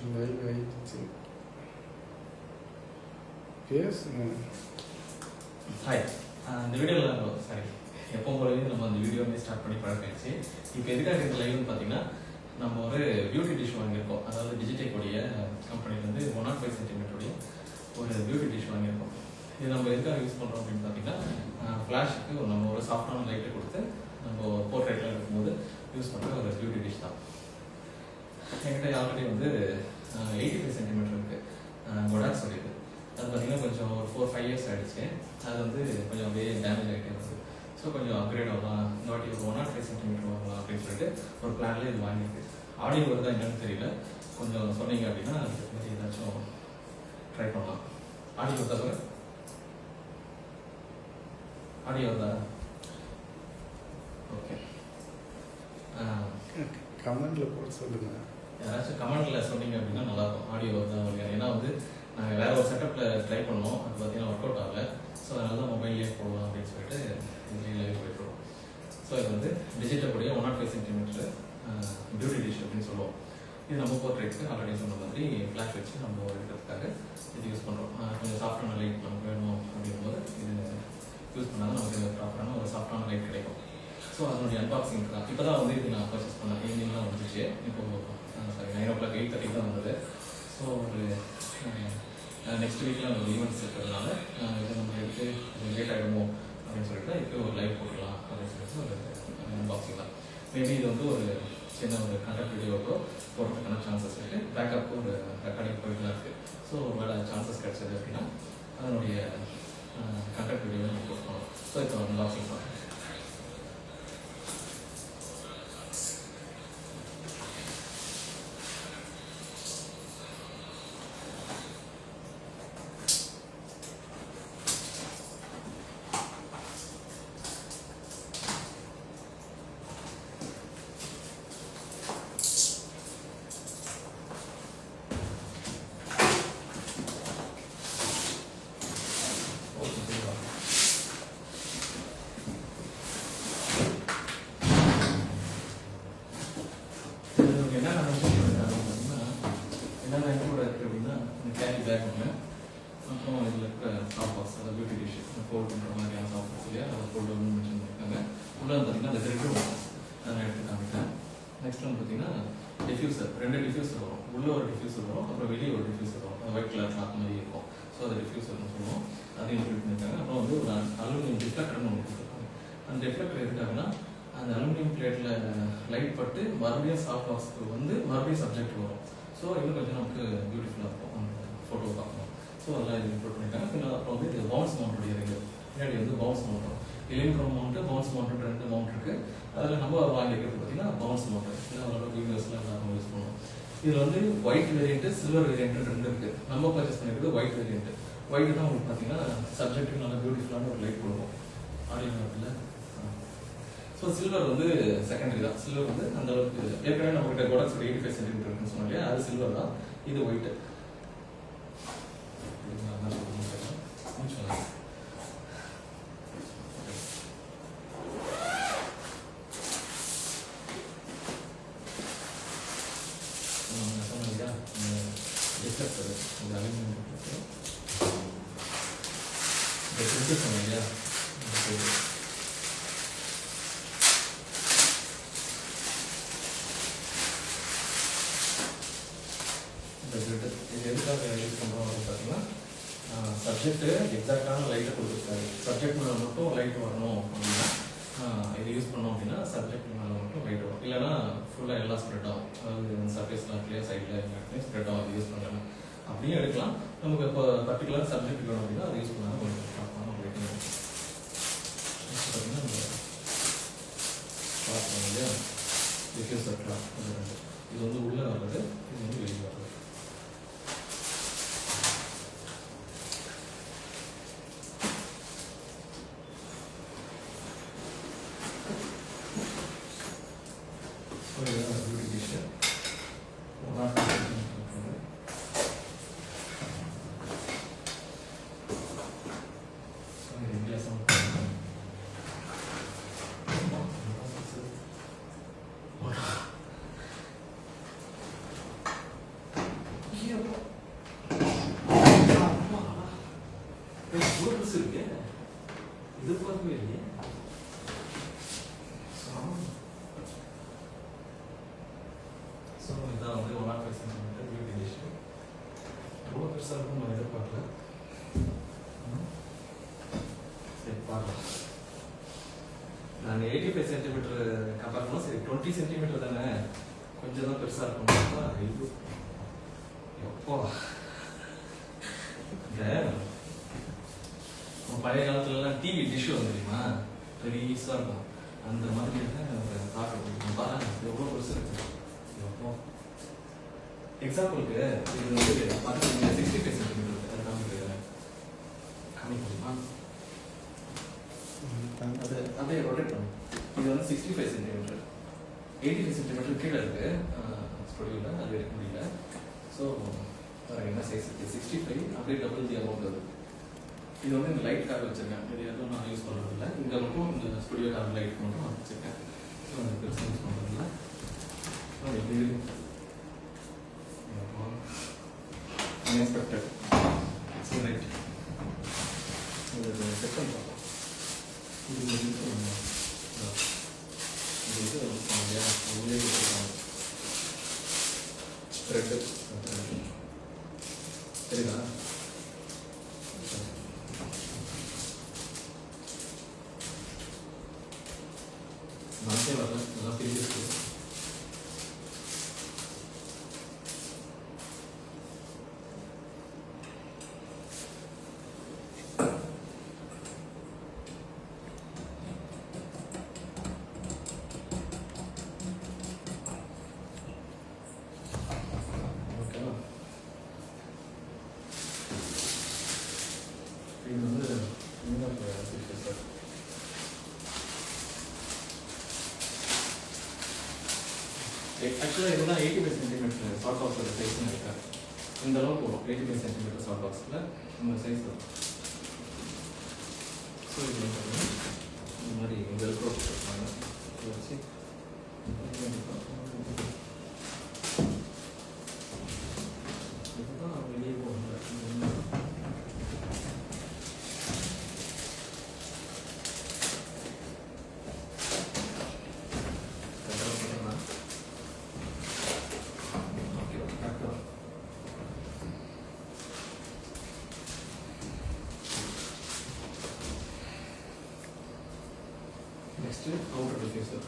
Live ஆயிடுச்சு. பேசுங்க. Hi, இந்த வீடியோவில் சாரி எப்போ போலவே நம்ம அந்த வீடியோவே ஸ்டார்ட் பண்ணி பழக்காச்சு. இப்போ எதுக்காக இந்த லைவ்னு பார்த்தீங்கன்னா, நம்ம ஒரு பியூட்டி டிஷ் வாங்கியிருக்கோம். அதாவது டிஜிடெக் உடைய கம்பெனிலேருந்து 105 சென்டிமீட்டருடைய ஒரு பியூட்டி டிஷ் வாங்கியிருக்கோம். இது நம்ம எதுக்காக யூஸ் பண்ணுறோம் அப்படின்னு பார்த்தீங்கன்னா, ஃப்ளாஷுக்கு நம்ம ஒரு சாஃப்டான லைட்டை கொடுத்து நம்ம போர்ட்ரேட்டில் இருக்கும்போது யூஸ் பண்ணுற ஒரு பியூட்டி டிஷ் தான். என்கிட்ட ஆல்ரெடி வந்து 85 சென்டிமீட்டர் இருக்குது கொடாக்ஸ் உடையது. அது பார்த்தீங்கன்னா கொஞ்சம் ஒரு 4-5 இயர்ஸ் ஆகிடுச்சு. அது வந்து கொஞ்சம் அப்படியே டேமேஜ் ஆகிட்டே வருது. ஸோ கொஞ்சம் அப்கிரேட் ஆகலாம், இந்த வாட்டி ஒரு 105 சென்டிமீட்டர் வாங்கலாம் அப்படின்னு சொல்லிட்டு ஒரு பிளான்லேயே இது வாங்கியிருக்கு. ஆடியோ வருதா என்னன்னு தெரியல, கொஞ்சம் சொன்னீங்க அப்படின்னா அதுக்கு மாதிரி ஏதாச்சும் ட்ரை பண்ணலாம். ஆடியோ வருதா சார்? ஆடியோ வருதா? ஓகே, கமெண்ட்ல போட சொல்லுங்க. யாராச்சும் கமெண்ட்ல சொன்னீங்க அப்படின்னா நல்லாயிருக்கும். ஆடியோ வருதா இல்லையா? ஏன்னா வந்து நாங்கள் வேற ஒரு செட்டப்பில் ட்ரை பண்ணோம், அது பார்த்தீங்கன்னா ஒர்க் அவுட் ஆகலை. ஸோ அதனால தான் மொபைல்லேயே போடலாம் அப்படின்னு சொல்லிட்டு இதுலேயே போயிட்டுருக்கோம். ஸோ இது வந்து டிஜிட்டல் உடைய 105 சென்டிமீட்டர் பியூட்டி டிஷ் அப்படின்னு சொல்லுவோம். இது நம்ம போர்ட்ரேட்க்கு ஆல்ரெடி சொன்ன மாதிரி ஃப்ளாஷ் வச்சு நம்ம எடுக்கிறதுக்காக இது யூஸ் பண்ணுறோம். கொஞ்சம் சாஃப்டான லைட் நமக்கு வேணும் அப்படிங்கும்போது இது யூஸ் பண்ணால் நமக்கு ப்ராப்பரான ஒரு சாஃப்டான லைட் கிடைக்கும். ஸோ அதனுடைய அன்பாக்சிங் தான் இப்போ தான் வந்து இது நான் பர்ச்சேஸ் பண்ணேன். ஈவினிங்லாம் வந்துச்சு. இப்போது சாரி 9 o'clock 8:30 தான் வந்தது. ஸோ ஒரு நெக்ஸ்ட் வீக்கில் ஒரு ஈவெண்ட்ஸ் இருக்கிறதுனால இதை நம்ம எடுத்து லேட் ஆகிடுமோ அப்படின்னு சொல்லிட்டு இப்போ ஒரு லைவ் போட்டுக்கலாம் அப்படின்னு சொல்லிட்டு ஒரு அன்பாக்சிங் தான். மேபி இது வந்து ஒரு சின்ன ஒரு கண்டக்ட் வீடியோக்கோ போடுறதுக்கான சான்சஸ் இருக்குது. பேக்கப்புக்கு ஒரு ரெக்கார்டிங் போயிட்டு தான் இருக்குது. ஸோ வேறு சான்சஸ் கிடைச்சது அப்படின்னா அதனுடைய கண்டக்ட் வீடியோ நம்ம போஸ்ட் பண்ணலாம். ஸோ இப்போ அன்பாக்சிங் தான். என்னென்ன கூட இருக்குது அப்படின்னா, கேரி பேக் ஒன்று, அப்புறம் இதில் இருக்கிற சாஃப்ட் பாக்ஸ், அதாவது பியூட்டி டிஷ் ஃபோல்ட் பண்ணுற மாதிரியான சாஃப்ட் பாக்ஸ் இல்லையா, அதை ஃபோல்டு ஒன்று மென்ஷன் பண்ணியிருக்காங்க. உள்ளே பார்த்தீங்கன்னா அந்த த்ரெட்டு வரும், அதை நான் எடுத்து காமிக்கிறேன். நெக்ஸ்ட் வந்து பார்த்தீங்கன்னா டிஃப்யூசர், 2 டிஃப்யூசர் வரும். உள்ளே ஒரு டிஃப்யூசர் வரும், அப்புறம் வெளியே ஒரு டிஃப்யூசர் வரும். அது ஒயிட் கலர் கிளாத் மாதிரி இருக்கும். ஸோ அதை டிஃப்யூசர்னு சொல்லுவோம். அதையும் இன்க்ளூட் பண்ணியிருக்காங்க. அப்புறம் வந்து ஒரு அலுமினியம் டிஃப்ளெக்டர்னு ஒன்று கொடுத்துருக்காங்க. அந்த டிஃப்ளெக்டர் எதுக்காகனா, அந்த அலுமினியம் பிளேட்டில் லைட் பட்டு மறுபடியும் சாஃப்ட் பாக்ஸ்க்கு வந்து மறுபடியும் சப்ஜெக்ட் வரும். ஸோ இன்னும் கொஞ்சம் நமக்கு பியூட்டிஃபுல்லாக இருக்கும் அந்த ஃபோட்டோ பார்க்கணும். ஸோ அதெல்லாம் இது இன்க்ளூட் பண்ணியிருக்காங்க. பின்னால் அப்புறம் வந்து இது பவுன்ஸ் மவுண்ட்டுடைய ரிங்கு, பின்னாடி வந்து பவுன்ஸ் மவுண்ட், எலிமிக்ரோம் மவுண்ட்டு, பவுன்ஸ் மவுண்ட்டு 2 மவுண்ட் இருக்குது. அதில் நம்ம வாங்கிக்கிறது பார்த்தீங்கன்னா பவுன்ஸ் மவுண்ட். இல்லை அதோட வீடியோஸ்லாம் எல்லாரும் யூஸ் பண்ணுவோம். இதில் வந்து ஒயிட் வேரியண்ட்டு, சில்வர் வேரியண்ட்டு 2 இருக்குது. நம்ம பர்ச்சேஸ் பண்ணிக்கிறது ஒயிட் வேரியண்ட்டு. ஒயிட்டு தான் உங்களுக்கு பார்த்தீங்கன்னா சப்ஜெக்ட்டுக்கு நல்லா பியூட்டிஃபுல்லான ஒரு லைட் கொடுக்கும். ஆடியோ இல்லை. ஸோ சில்வர் வந்து செகண்டரி தான். சில்வர் வந்து அந்த அளவுக்கு ஏற்கனவே நம்மகிட்ட கொடாக்ஸ் 85 சென்டிமீட்டர் இருக்குன்னு சொன்னாங்க, அது சில்வர் தான். இது ஒயிட்டு. சொன்னீங்க இது எதுக்காக யூஸ் பண்ணுறோம் அப்படின்னு பார்த்தீங்கன்னா, சப்ஜெக்ட்டு எக்ஸாக்டான லைட்டை கொடுத்துருக்காரு. சப்ஜெக்ட் மேலே மட்டும் லைட் வரணும் அப்படின்னா இது யூஸ் பண்ணோம் அப்படின்னா சப்ஜெக்ட் மேலே மட்டும் லைட் வரும். இல்லைனா ஃபுல்லாக எல்லாம் ஸ்ப்ரெட் ஆகும். அதாவது சர்ஃபேஸ்லாம் கிளியர் சைடில் எல்லாத்தையும் ஸ்ப்ரெட் ஆகும். அது யூஸ் பண்ணலாம். அப்படியும் எடுக்கலாம். நமக்கு இப்போ பர்டிகுலர் சப்ஜெக்ட் வேணும் அப்படின்னா அது யூஸ் பண்ணாலும் கொஞ்சம் பார்க்கலாம் அப்படின்னு பார்த்தீங்கன்னா பார்க்கணும் இல்லையா. டிஃப்யூசர் கிளாத் இது வந்து உள்ளே வர்றது, இது வந்து வெளியே வர்றது. பார்க்கவே இல்லையே. ஸோ இதான் வந்து 105 சென்டிமீட்டர் பியூட்டி டிஷ். ரொம்ப பெருசாக இருக்கும் நான் எதிர்பார்க்கல. சரி பார்க்கலாம். நான் 85 சென்டிமீட்டர் கம்பேர் பண்ணால் சரி 20 சென்டிமீட்டர் தானே, கொஞ்சம் தான் பெருசாக இருக்கும். ஐயோ எப்போ இந்த பழைய காலத்துலலாம் டிவி டிஷ்ஷு வந்து தெரியுமா, பெருசாக இருக்கும். அந்த மாதிரி பார்க்க பாருங்க எவ்வளோ பெருசு இருக்கு. எப்போ எக்ஸாம்பிளுக்கு இது வந்து பார்த்தீங்கன்னா 65 சென்டிமீட்டர் காமிக்க முடியுமா? அது அப்படியே ரொட்டேட் பண்ணும். இது வந்து 65 சென்டிமீட்டர், 85 சென்டிமீட்டர் கீழே இருக்கு ஸ்டுடியோவில், அது எடுக்க முடியல. ஸோ என்ன சைஸ் இருக்குது 65, அப்படியே டபுள் தி அமௌண்ட் வருது. இது வந்து இந்த லைட்காக வச்சுருக்கேன், இது எதுவும் நான் யூஸ் பண்ணுறது இல்லை. இங்கே மட்டும் இந்த ஸ்டுடியோக்காக லைட் மட்டும் நான் வச்சுருக்கேன். ஸோ அந்த பெருசாக யூஸ் பண்ணுறதில்ல. எப்படி இருக்கு அன்எக்ஸ்பெக்டட். ஸோ ரைட் இது செட் பண்ணி பார்ப்போம். இது உள்ளே த்ரெட்டு சரிதா? மனசே வரல, நல்லா பிரிச்சு இது வந்து ஆக்சுவலாக இதுதான் 85 சென்டிமீட்டர் ஷார்ட் பாக்ஸோட சைஸ்னு நினைக்கிறேன். இந்த அளவுக்கு வரும் 85 சென்டிமீட்டர் ஷார்ட் பாக்ஸில் இந்த சைஸ் வரும். ஸோ இது இந்த மாதிரி வெல்க்ரோ போட்டுருப்பாங்க. வச்சு இதுதான் வெளியே போகணும். Next, outer diffuser.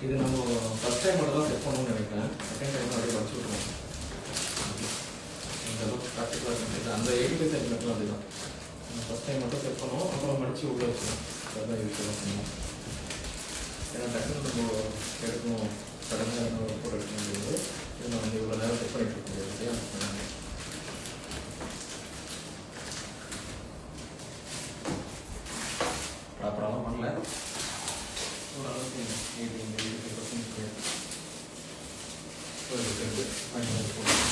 இது நம்ம ஃபர்ஸ்ட் டைம் மட்டும் தான் செட் பண்ணணும்னு நினைக்கிறேன். செகண்ட் டைம் அப்படியே படிச்சு விட்டுருவோம். இந்த அளவுக்கு ப்ராக்டிக்கலாக இருக்குது. அந்த 85 சென்டிமீட்டர் அதுதான் ஃபஸ்ட் டைம் மட்டும் செட் பண்ணுவோம், அப்புறம் மடித்து உள்ள வச்சுக்கணும். அதுதான் யூஸ்வலாக பண்ணுவோம். ஏன்னா டக்குனு நம்ம எடுக்கணும், சடனாக ஃபோட்டோ எடுக்க முடியாது. இது நான் வந்து இவ்வளோ நேரம் செட் பண்ணிட்டு இருக்க முடியாது இல்லையா? ப்ராப்பராகவும் பண்ணல, ஓரளவுக்கு 85% இருக்கிறது ஃபைனல் போட்டு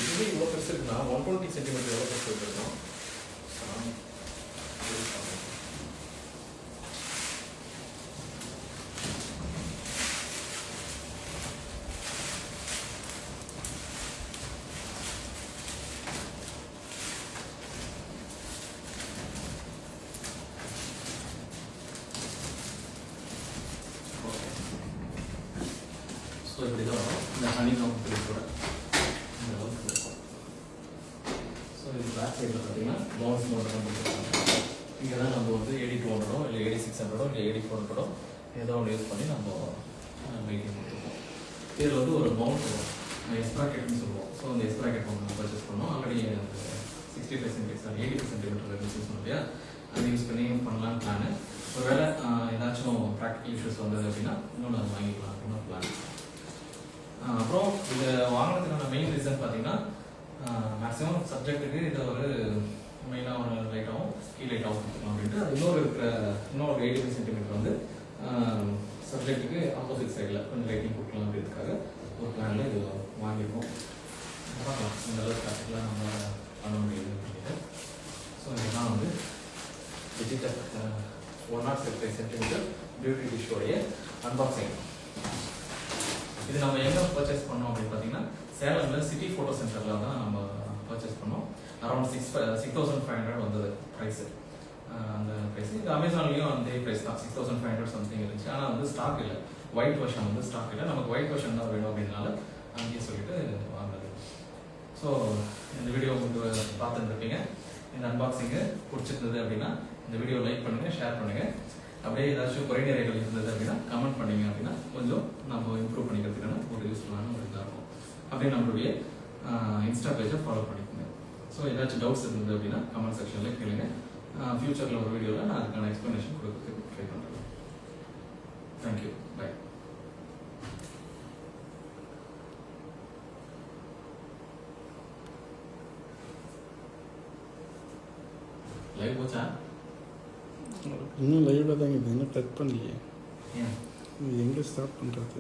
இதுவே இவ்வளோ பெருசு இருக்குன்னா 120 சென்டிமீட்டர் எவ்வளோ பெருசு இருக்கணும். ஸோ இப்படி தான் வரும் இந்த ஹனிகாம் பிரிட்டோட இந்த அளவுக்கு இருக்கும். ஸோ இது பேக் சைடில் பார்த்தீங்கன்னா பவுன்ஸ் மோட்டர் தான் கொடுத்துருக்காங்க. இங்கே தான் நம்ம வந்து 8200 இல்லை 8600 இல்லை 8400 ஏதோ ஒன்று யூஸ் பண்ணி நம்ம வெயிட்டிங் கொடுத்துருக்கோம். இதில் வந்து ஒரு மவுண்ட் வரும், எஸ்ப்ராக்கெட்னு சொல்லுவோம். ஸோ அந்த எஸ்ப்ராக்கெட் நம்ம பர்ச்சேஸ் பண்ணோம். ஆல்ரெடி 65 சென்டிமீட்டர் 85 சென்டிமீட்டர் யூஸ் பண்ணோம் இல்லையா, அதை யூஸ் பண்ணி பண்ணலான்னு பிளானு. ஒரு வேளை ஏதாச்சும் ப்ராக்டிக்கல் இஷ்யூஸ் வந்தது அப்படின்னா இன்னொன்று அதை வாங்கிக்கலாம் அப்படின்னு பிளான். அப்புறம் இதை வாங்கினதுக்கான மெயின் ரீசன் பார்த்தீங்கன்னா மேக்ஸிமம் சப்ஜெக்ட்டுக்கு இதை ஒரு மெயினாக ஒரு லைட்டாகவும் கீ லைட்டாகவும் கொடுத்துக்கலாம் அப்படின்ட்டு அது இன்னொரு 85 சென்டிமீட்டர் வந்து சப்ஜெக்ட்டுக்கு ஆப்போசிட் சைடில் கொஞ்சம் லைட்டிங் கொடுக்கலாம் அப்படின்றதுக்காக ஒரு பிளானில் இது வாங்கியிருக்கோம். பார்க்கலாம் இந்த அளவுக்கு ப்ராக்டிக்கலாக நம்ம பண்ண முடியுது அப்படின்ட்டு. ஸோ இதுதான் வந்து டிஜிட்டல் 105 சென்டிமீட்டர் பியூட்டி டிஷ்ஷோடைய அன்பாக்சிங். இது நம்ம எங்கே பர்ச்சேஸ் பண்ணோம் அப்படின்னு பார்த்தீங்கன்னா சேலமில் சிட்டி ஃபோட்டோ சென்டரில் தான் நம்ம பர்ச்சேஸ் பண்ணோம். அரௌண்ட் 6,500 வந்தது ப்ரைஸு. அந்த ப்ரைஸ் இது அமேசான்லேயும் அந்த ப்ரைஸ் தான் 6,500 சம்திங் இருந்துச்சு. ஆனால் வந்து ஸ்டாக் இல்லை, ஒயிட் வெர்ஷன் வந்து ஸ்டாக் இல்லை. நமக்கு ஒயிட் வெர்ஷன் தான் வேணும் அப்படின்னால அங்கேயே சொல்லிட்டு வாங்குறது. ஸோ இந்த வீடியோ உங்களுக்கு பார்த்துருப்பீங்க. இந்த அன்பாக்சிங்கு பிடிச்சிருந்தது அப்படின்னா இந்த வீடியோ லைக் பண்ணுங்கள், ஷேர் பண்ணுங்கள். அப்படியே ஏதாச்சும் குறை நிறைகள் இருந்தது அப்படின்னா கமெண்ட் பண்ணிங்க அப்படின்னா கொஞ்சம் நம்ம இம்ப்ரூவ் பண்ணிக்கிறதுக்கான ஒரு யூஸ்ஃபுல்லான ஒரு இதாக இருக்கும். அப்படியே நம்மளுடைய இன்ஸ்டா பேஜை ஃபாலோ பண்ணிக்கோங்க. ஸோ ஏதாச்சும் டவுட்ஸ் இருந்தது அப்படின்னா கமெண்ட் செக்ஷனில் கேளுங்க. ஃபியூச்சரில் ஒரு வீடியோவில் நான் அதுக்கான எக்ஸ்ப்ளனேஷன் கொடுக்கறதுக்கு ட்ரை பண்ணுறேன். Thank you, by. லைவ் போச்சா? இன்னும் லைவாக தான் இது, இன்னும் கட் பண்ணலையே. ஏன் இது எங்கே ஸ்டார்ட் பண்ணுறது?